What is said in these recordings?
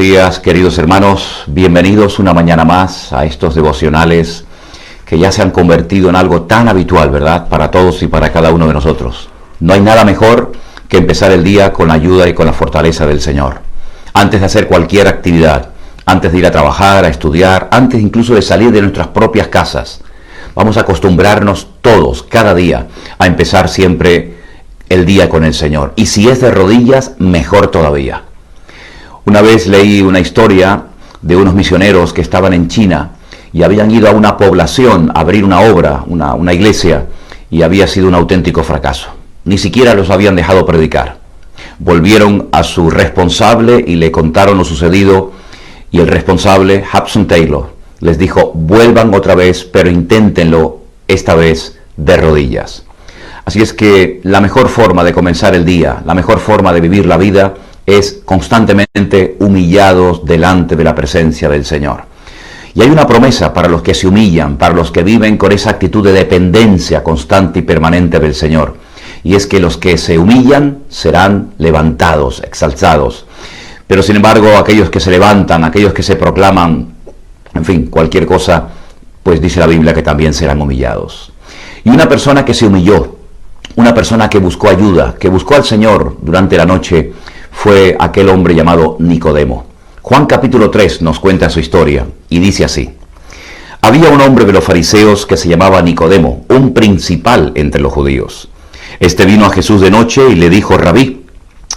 días, queridos hermanos, bienvenidos una mañana más a estos devocionales que ya se han convertido en algo tan habitual, ¿verdad?, para todos y para cada uno de nosotros. No hay nada mejor que empezar el día con la ayuda y con la fortaleza del Señor. Antes de hacer cualquier actividad, antes de ir a trabajar, a estudiar, antes incluso de salir de nuestras propias casas, vamos a acostumbrarnos todos, cada día, a empezar siempre el día con el Señor. Y si es de rodillas, mejor todavía. Una vez leí una historia de unos misioneros que estaban en China y habían ido a una población a abrir una obra, una iglesia, y había sido un auténtico fracaso. Ni siquiera los habían dejado predicar. Volvieron a su responsable y le contaron lo sucedido, y el responsable, Hudson Taylor, les dijo: vuelvan otra vez, pero inténtenlo esta vez de rodillas. Así es que la mejor forma de comenzar el día, la mejor forma de vivir la vida, es constantemente humillados delante de la presencia del Señor. Y hay una promesa para los que se humillan, para los que viven con esa actitud de dependencia constante y permanente del Señor. Y es que los que se humillan serán levantados, exaltados. Pero sin embargo, aquellos que se levantan, aquellos que se proclaman, en fin, cualquier cosa, pues dice la Biblia que también serán humillados. Y una persona que se humilló, una persona que buscó ayuda, que buscó al Señor durante la noche, fue aquel hombre llamado Nicodemo. Juan capítulo 3 nos cuenta su historia y dice así: había un hombre de los fariseos que se llamaba Nicodemo, un principal entre los judíos. Este vino a Jesús de noche y le dijo: Rabí,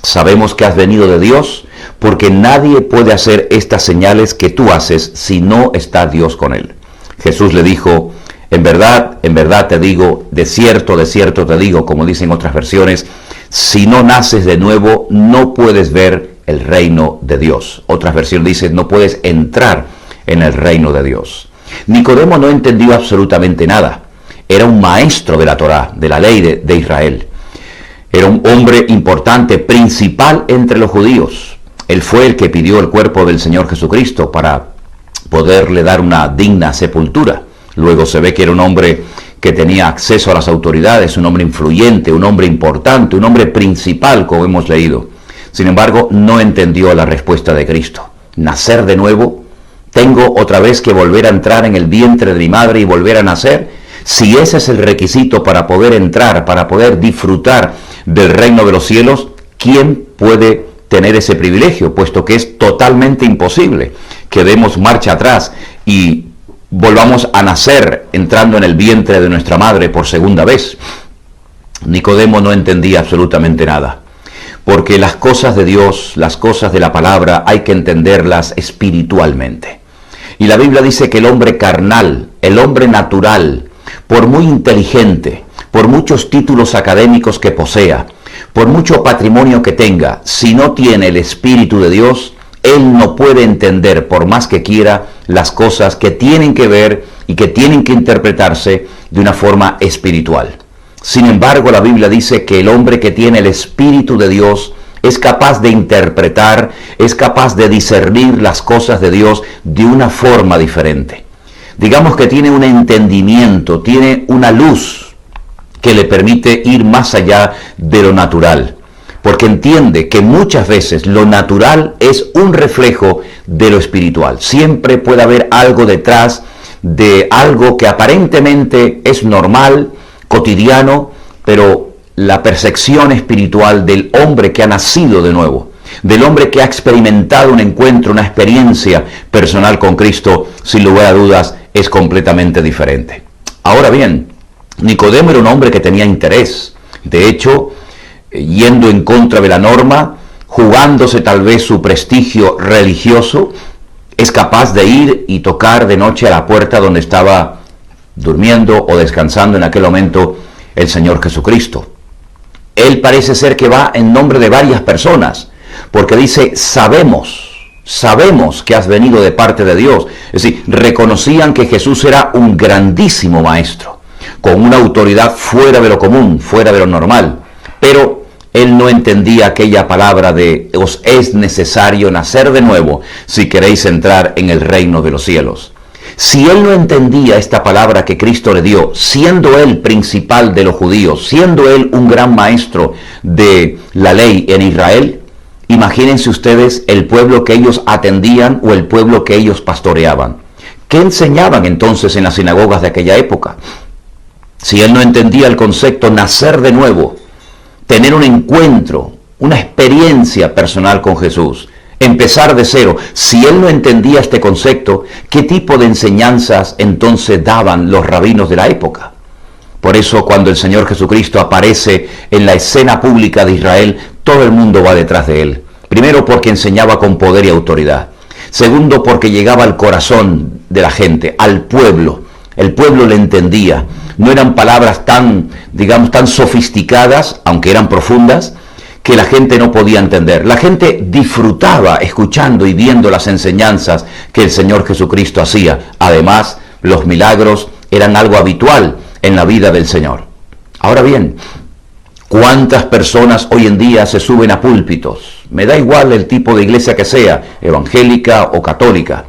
sabemos que has venido de Dios, porque nadie puede hacer estas señales que tú haces si no está Dios con él. Jesús le dijo: en verdad te digo, de cierto te digo, como dicen otras versiones, si no naces de nuevo, no puedes ver el reino de Dios. Otras versiones dicen: no puedes entrar en el reino de Dios. Nicodemo no entendió absolutamente nada. Era un maestro de la Torá, de la ley de Israel. Era un hombre importante, principal entre los judíos. Él fue el que pidió el cuerpo del Señor Jesucristo para poderle dar una digna sepultura. Luego se ve que era un hombre que tenía acceso a las autoridades, un hombre influyente, un hombre importante, un hombre principal, como hemos leído. Sin embargo, no entendió la respuesta de Cristo. ¿Nacer de nuevo? ¿Tengo otra vez que volver a entrar en el vientre de mi madre y volver a nacer? Si ese es el requisito para poder entrar, para poder disfrutar del reino de los cielos, ¿quién puede tener ese privilegio? Puesto que es totalmente imposible que demos marcha atrás y volvamos a nacer entrando en el vientre de nuestra madre por segunda vez. Nicodemo no entendía absolutamente nada, porque las cosas de Dios, las cosas de la palabra, hay que entenderlas espiritualmente. Y la Biblia dice que el hombre carnal, el hombre natural, por muy inteligente, por muchos títulos académicos que posea, por mucho patrimonio que tenga, si no tiene el Espíritu de Dios, él no puede entender, por más que quiera, las cosas que tienen que ver y que tienen que interpretarse de una forma espiritual. Sin embargo, la Biblia dice que el hombre que tiene el Espíritu de Dios es capaz de interpretar, es capaz de discernir las cosas de Dios de una forma diferente. Digamos que tiene un entendimiento, tiene una luz que le permite ir más allá de lo natural. Porque entiende que muchas veces lo natural es un reflejo de lo espiritual. Siempre puede haber algo detrás de algo que aparentemente es normal, cotidiano, pero la percepción espiritual del hombre que ha nacido de nuevo, del hombre que ha experimentado un encuentro, una experiencia personal con Cristo, sin lugar a dudas, es completamente diferente. Ahora bien, Nicodemo era un hombre que tenía interés. De hecho, yendo en contra de la norma, jugándose tal vez su prestigio religioso, es capaz de ir y tocar de noche a la puerta donde estaba durmiendo o descansando en aquel momento el Señor Jesucristo. Él parece ser que va en nombre de varias personas, porque dice: sabemos que has venido de parte de Dios. Es decir, reconocían que Jesús era un grandísimo maestro, con una autoridad fuera de lo común, fuera de lo normal. Pero él no entendía aquella palabra de: os es necesario nacer de nuevo si queréis entrar en el reino de los cielos. Si él no entendía esta palabra que Cristo le dio, siendo él principal de los judíos, siendo él un gran maestro de la ley en Israel, Imagínense ustedes el pueblo que ellos atendían o el pueblo que ellos pastoreaban. ¿Qué enseñaban entonces en las sinagogas de aquella época? Si él no entendía el concepto nacer de nuevo, tener un encuentro, una experiencia personal con Jesús, empezar de cero, si él no entendía este concepto, ¿qué tipo de enseñanzas entonces daban los rabinos de la época? Por eso cuando el Señor Jesucristo aparece en la escena pública de Israel, todo el mundo va detrás de él. Primero porque enseñaba con poder y autoridad. Segundo porque llegaba al corazón de la gente, al pueblo. El pueblo le entendía. No eran palabras tan, digamos, tan sofisticadas, aunque eran profundas, que la gente no podía entender. La gente disfrutaba escuchando y viendo las enseñanzas que el Señor Jesucristo hacía. Además, los milagros eran algo habitual en la vida del Señor. Ahora bien, ¿cuántas personas hoy en día se suben a púlpitos? Me da igual el tipo de iglesia que sea, evangélica o católica,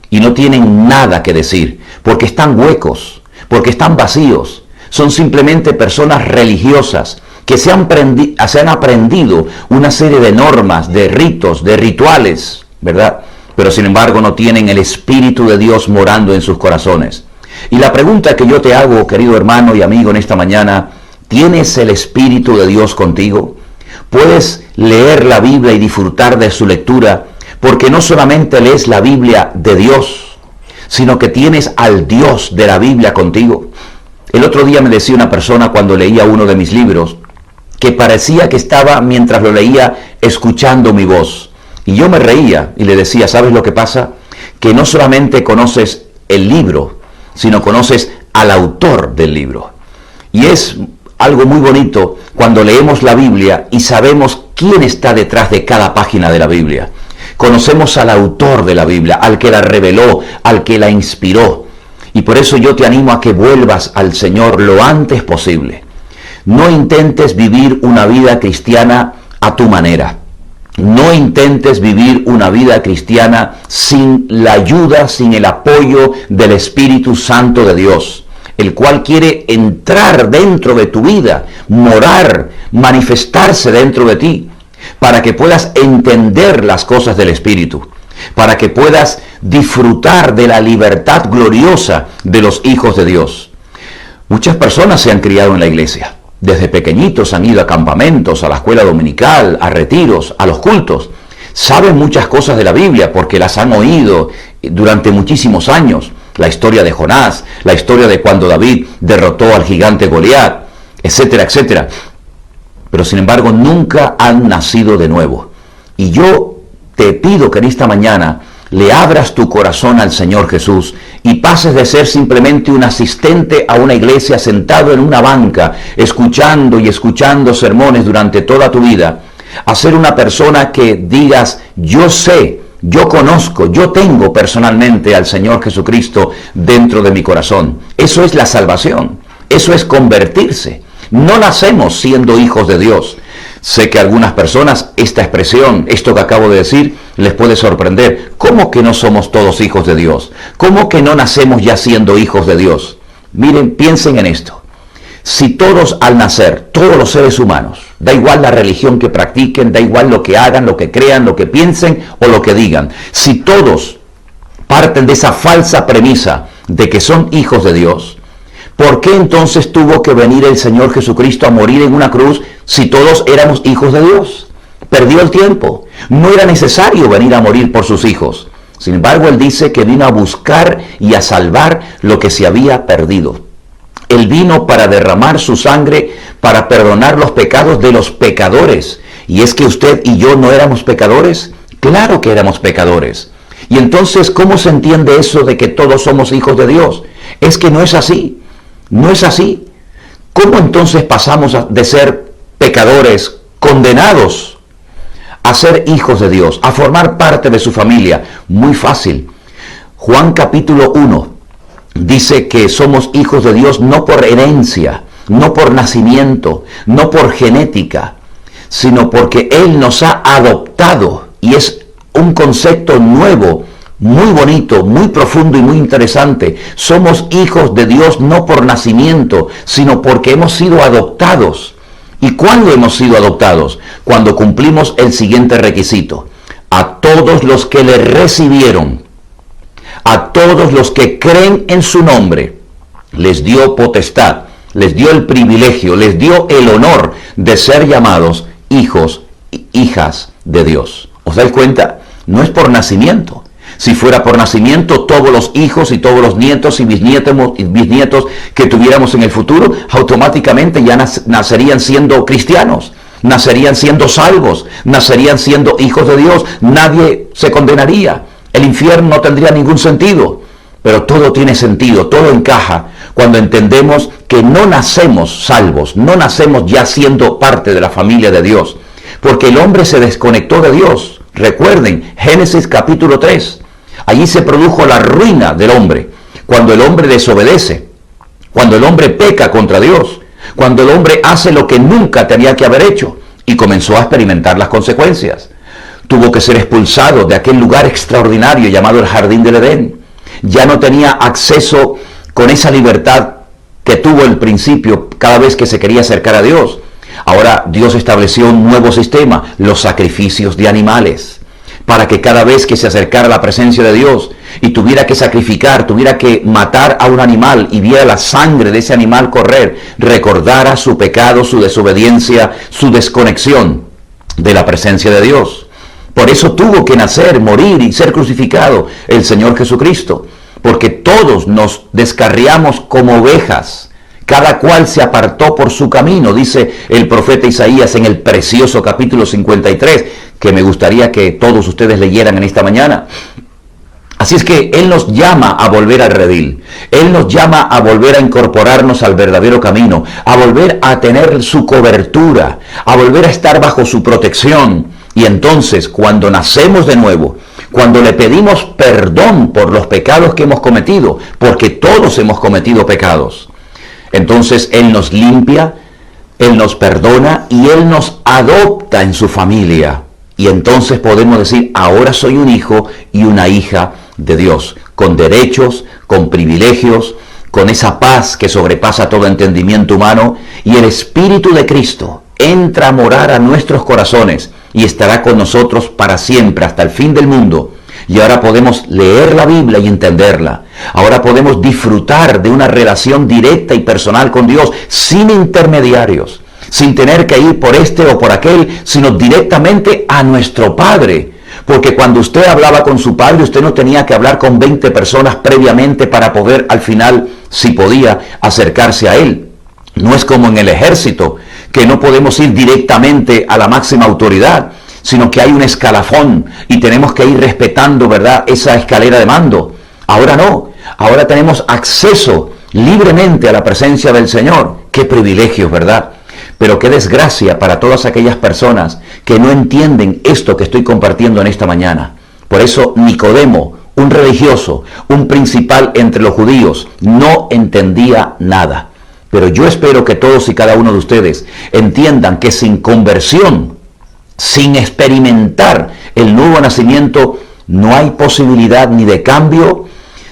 y no tienen nada que decir, porque están huecos, porque están vacíos. Son simplemente personas religiosas que se han aprendido una serie de normas, de ritos, de rituales, ¿verdad? Pero sin embargo no tienen el Espíritu de Dios morando en sus corazones. Y la pregunta que yo te hago, querido hermano y amigo, en esta mañana, ¿tienes el Espíritu de Dios contigo? ¿Puedes leer la Biblia y disfrutar de su lectura? Porque no solamente lees la Biblia de Dios, sino que tienes al Dios de la Biblia contigo. El otro día me decía una persona cuando leía uno de mis libros, que parecía que estaba, mientras lo leía, escuchando mi voz. Y yo me reía y le decía, ¿sabes lo que pasa? Que no solamente conoces el libro, sino conoces al autor del libro. Y es algo muy bonito cuando leemos la Biblia y sabemos quién está detrás de cada página de la Biblia. Conocemos al autor de la Biblia, al que la reveló, al que la inspiró. Y por eso yo te animo a que vuelvas al Señor lo antes posible. No intentes vivir una vida cristiana a tu manera. No intentes vivir una vida cristiana sin la ayuda, sin el apoyo del Espíritu Santo de Dios, el cual quiere entrar dentro de tu vida, morar, manifestarse dentro de ti, para que puedas entender las cosas del Espíritu, para que puedas disfrutar de la libertad gloriosa de los hijos de Dios. Muchas personas se han criado en la iglesia. Desde pequeñitos han ido a campamentos, a la escuela dominical, a retiros, a los cultos. Saben muchas cosas de la Biblia porque las han oído durante muchísimos años. La historia de Jonás, la historia de cuando David derrotó al gigante Goliat, etcétera, etcétera. Pero sin embargo nunca han nacido de nuevo. Y yo te pido que en esta mañana le abras tu corazón al Señor Jesús y pases de ser simplemente un asistente a una iglesia sentado en una banca, escuchando y escuchando sermones durante toda tu vida, a ser una persona que digas, yo sé, yo conozco, yo tengo personalmente al Señor Jesucristo dentro de mi corazón. Eso es la salvación, eso es convertirse. No nacemos siendo hijos de Dios. Sé que a algunas personas esta expresión, esto que acabo de decir, les puede sorprender. ¿Cómo que no somos todos hijos de Dios? ¿Cómo que no nacemos ya siendo hijos de Dios? Miren, piensen en esto. Si todos al nacer, todos los seres humanos, da igual la religión que practiquen, da igual lo que hagan, lo que crean, lo que piensen o lo que digan, si todos parten de esa falsa premisa de que son hijos de Dios, ¿por qué entonces tuvo que venir el Señor Jesucristo a morir en una cruz si todos éramos hijos de Dios? Perdió el tiempo. No era necesario venir a morir por sus hijos. Sin embargo, Él dice que vino a buscar y a salvar lo que se había perdido. Él vino para derramar su sangre, para perdonar los pecados de los pecadores. ¿Y es que usted y yo no éramos pecadores? Claro que éramos pecadores. Y entonces, ¿cómo se entiende eso de que todos somos hijos de Dios? Es que no es así. No es así. ¿Cómo entonces pasamos de ser pecadores, condenados, a ser hijos de Dios, a formar parte de su familia? Muy fácil. Juan capítulo 1 dice que somos hijos de Dios no por herencia, no por nacimiento, no por genética, sino porque Él nos ha adoptado. Y es un concepto nuevo, muy bonito, muy profundo y muy interesante. Somos hijos de Dios no por nacimiento, sino porque hemos sido adoptados. ¿Y cuándo hemos sido adoptados? Cuando cumplimos el siguiente requisito. A todos los que le recibieron, a todos los que creen en su nombre, les dio potestad, les dio el privilegio, les dio el honor de ser llamados hijos e hijas de Dios. ¿Os dais cuenta? No es por nacimiento. Si fuera por nacimiento, todos los hijos y todos los nietos y bisnietos que tuviéramos en el futuro, automáticamente ya nacerían siendo cristianos, nacerían siendo salvos, nacerían siendo hijos de Dios. Nadie se condenaría. El infierno no tendría ningún sentido. Pero todo tiene sentido, todo encaja cuando entendemos que no nacemos salvos, no nacemos ya siendo parte de la familia de Dios, porque el hombre se desconectó de Dios. Recuerden, Génesis capítulo 3. Allí se produjo la ruina del hombre, cuando el hombre desobedece, cuando el hombre peca contra Dios, cuando el hombre hace lo que nunca tenía que haber hecho y comenzó a experimentar las consecuencias. Tuvo que ser expulsado de aquel lugar extraordinario llamado el Jardín del Edén. Ya no tenía acceso con esa libertad que tuvo al principio cada vez que se quería acercar a Dios. Ahora Dios estableció un nuevo sistema, los sacrificios de animales, para que cada vez que se acercara a la presencia de Dios y tuviera que sacrificar, tuviera que matar a un animal y viera la sangre de ese animal correr, recordara su pecado, su desobediencia, su desconexión de la presencia de Dios. Por eso tuvo que nacer, morir y ser crucificado el Señor Jesucristo, porque todos nos descarriamos como ovejas. Cada cual se apartó por su camino, dice el profeta Isaías en el precioso capítulo 53, que me gustaría que todos ustedes leyeran en esta mañana. Así es que Él nos llama a volver al redil. Él nos llama a volver a incorporarnos al verdadero camino, a volver a tener su cobertura, a volver a estar bajo su protección. Y entonces, cuando nacemos de nuevo, cuando le pedimos perdón por los pecados que hemos cometido, porque todos hemos cometido pecados, entonces Él nos limpia, Él nos perdona y Él nos adopta en su familia. Y entonces podemos decir, ahora soy un hijo y una hija de Dios, con derechos, con privilegios, con esa paz que sobrepasa todo entendimiento humano, y el Espíritu de Cristo entra a morar a nuestros corazones y estará con nosotros para siempre, hasta el fin del mundo. Y ahora podemos leer la Biblia y entenderla. Ahora podemos disfrutar de una relación directa y personal con Dios, sin intermediarios, sin tener que ir por este o por aquel, sino directamente a nuestro Padre. Porque cuando usted hablaba con su Padre, usted no tenía que hablar con 20 personas previamente para poder al final, si podía, acercarse a Él. No es como en el ejército, que no podemos ir directamente a la máxima autoridad, sino que hay un escalafón y tenemos que ir respetando, ¿verdad?, esa escalera de mando. Ahora no, ahora tenemos acceso libremente a la presencia del Señor. ¡Qué privilegios!, ¿verdad? Pero qué desgracia para todas aquellas personas que no entienden esto que estoy compartiendo en esta mañana. Por eso Nicodemo, un religioso, un principal entre los judíos, no entendía nada. Pero yo espero que todos y cada uno de ustedes entiendan que sin conversión, sin experimentar el nuevo nacimiento, no hay posibilidad ni de cambio,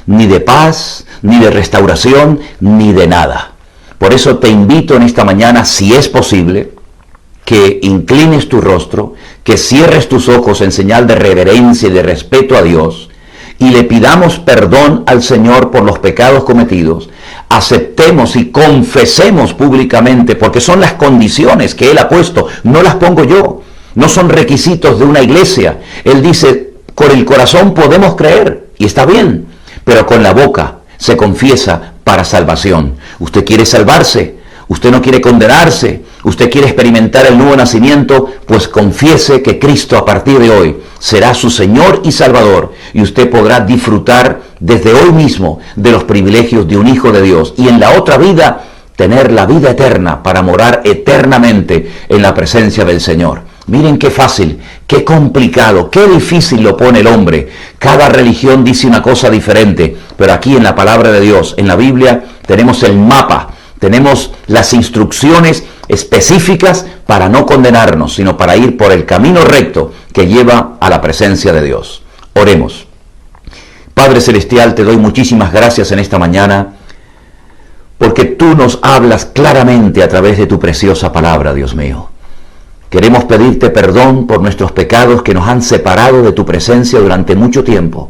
ni de paz, ni de restauración, ni de nada. Por eso te invito en esta mañana, si es posible, que inclines tu rostro, que cierres tus ojos en señal de reverencia y de respeto a Dios, y le pidamos perdón al Señor por los pecados cometidos, aceptemos y confesemos públicamente, porque son las condiciones que Él ha puesto, no las pongo yo, no son requisitos de una iglesia. Él dice, con el corazón podemos creer, y está bien, pero con la boca se confiesa para salvación. Usted quiere salvarse, usted no quiere condenarse, usted quiere experimentar el nuevo nacimiento, pues confiese que Cristo a partir de hoy será su Señor y Salvador, y usted podrá disfrutar desde hoy mismo de los privilegios de un hijo de Dios, y en la otra vida tener la vida eterna para morar eternamente en la presencia del Señor. Miren qué fácil, qué complicado, qué difícil lo pone el hombre. Cada religión dice una cosa diferente, pero aquí en la palabra de Dios, en la Biblia, tenemos el mapa, tenemos las instrucciones específicas para no condenarnos, sino para ir por el camino recto que lleva a la presencia de Dios. Oremos. Padre Celestial, te doy muchísimas gracias en esta mañana porque tú nos hablas claramente a través de tu preciosa palabra, Dios mío. Queremos pedirte perdón por nuestros pecados que nos han separado de tu presencia durante mucho tiempo.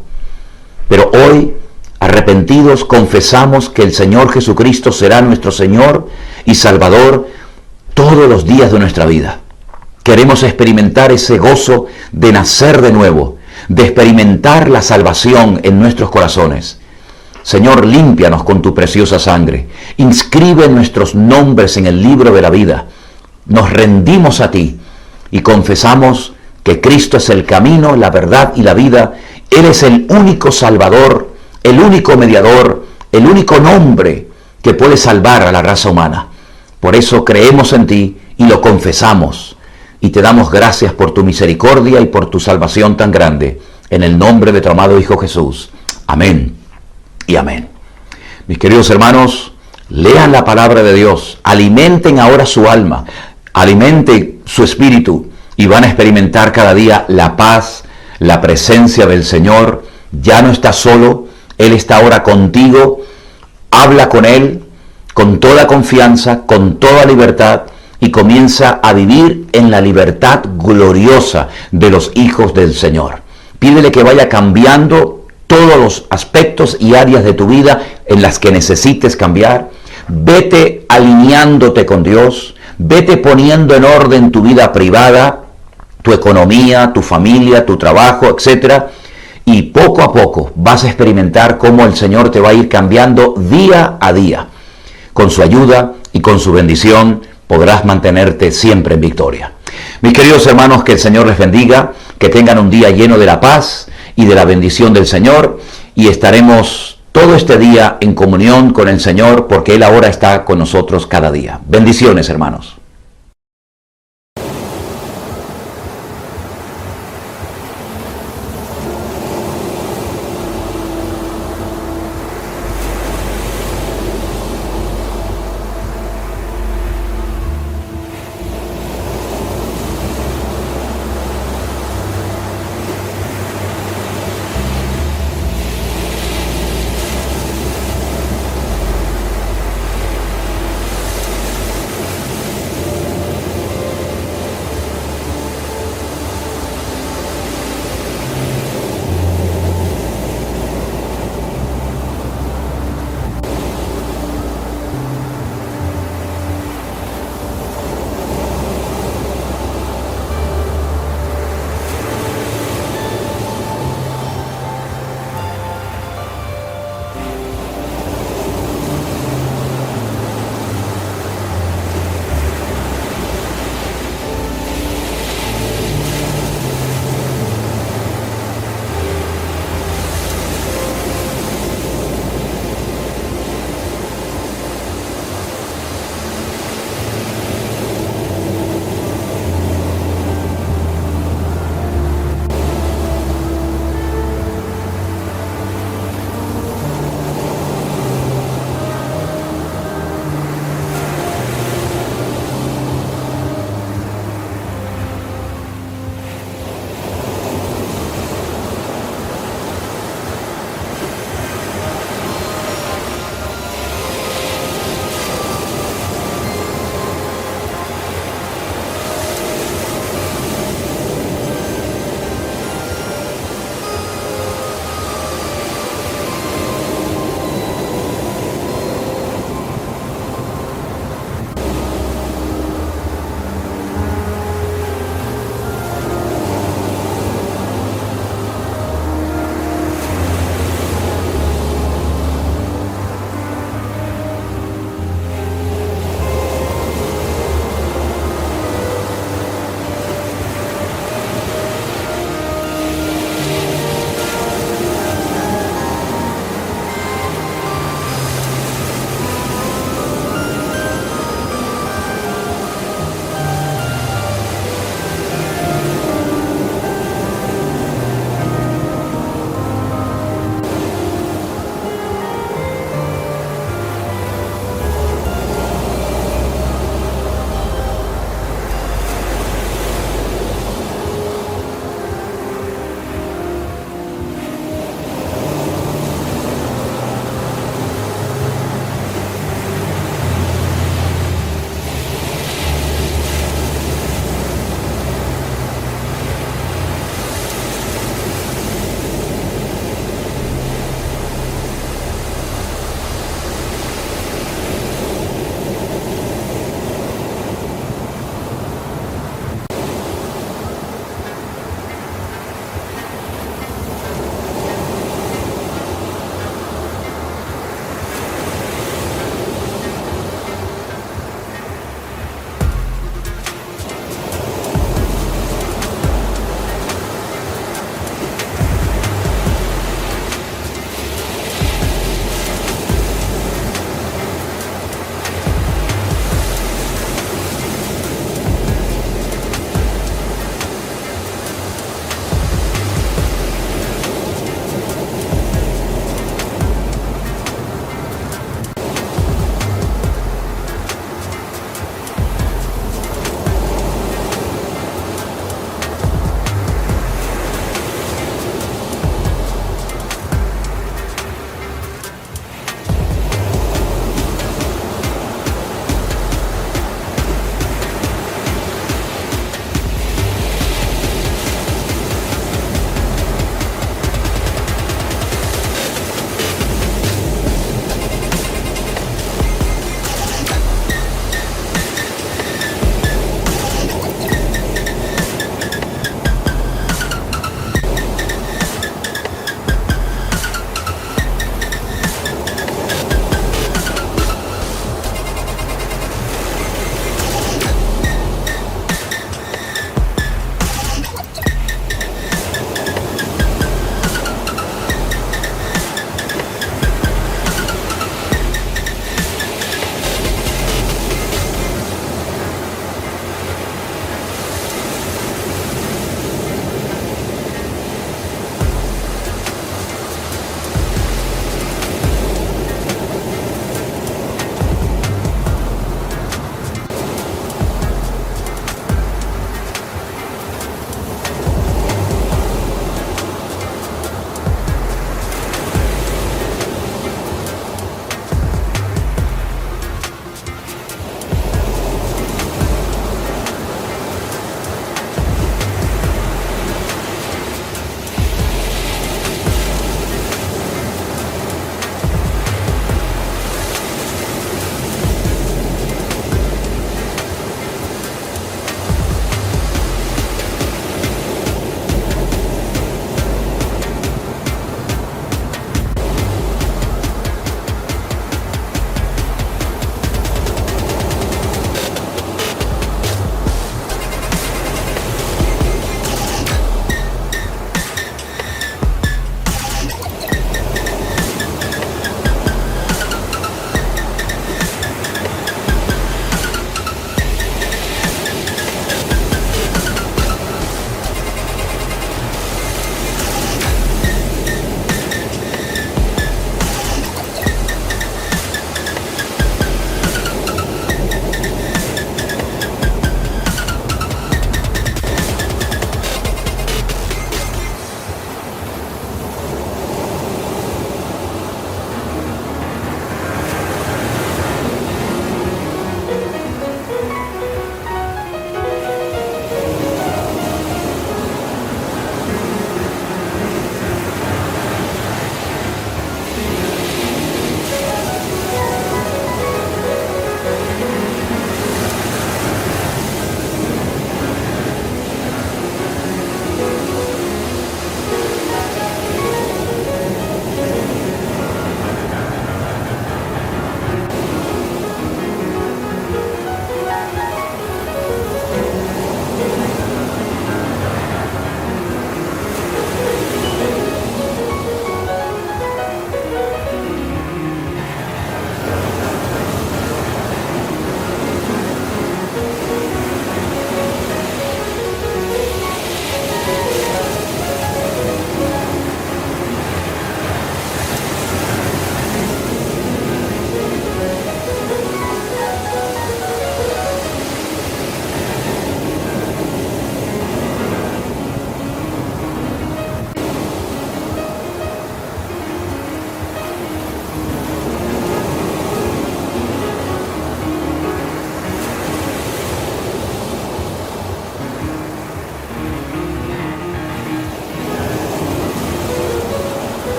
Pero hoy, arrepentidos, confesamos que el Señor Jesucristo será nuestro Señor y Salvador todos los días de nuestra vida. Queremos experimentar ese gozo de nacer de nuevo, de experimentar la salvación en nuestros corazones. Señor, límpianos con tu preciosa sangre. Inscribe nuestros nombres en el libro de la vida. Nos rendimos a ti y confesamos que Cristo es el camino, la verdad y la vida. Él es el único Salvador, el único mediador, el único nombre que puede salvar a la raza humana. Por eso creemos en ti y lo confesamos. Y te damos gracias por tu misericordia y por tu salvación tan grande. En el nombre de tu amado Hijo Jesús. Amén y amén. Mis queridos hermanos, lean la palabra de Dios. Alimenten ahora su alma. Alimenten su espíritu. Y van a experimentar cada día la paz, la presencia del Señor. Ya no estás solo. Él está ahora contigo. Habla con Él con toda confianza, con toda libertad. Y comienza a vivir en la libertad gloriosa de los hijos del Señor. Pídele que vaya cambiando todos los aspectos y áreas de tu vida en las que necesites cambiar. Vete alineándote con Dios. Vete poniendo en orden tu vida privada, tu economía, tu familia, tu trabajo, etc. Y poco a poco vas a experimentar cómo el Señor te va a ir cambiando día a día. Con su ayuda y con su bendición podrás mantenerte siempre en victoria. Mis queridos hermanos, que el Señor les bendiga, que tengan un día lleno de la paz y de la bendición del Señor, y estaremos todo este día en comunión con el Señor, porque Él ahora está con nosotros cada día. Bendiciones, hermanos.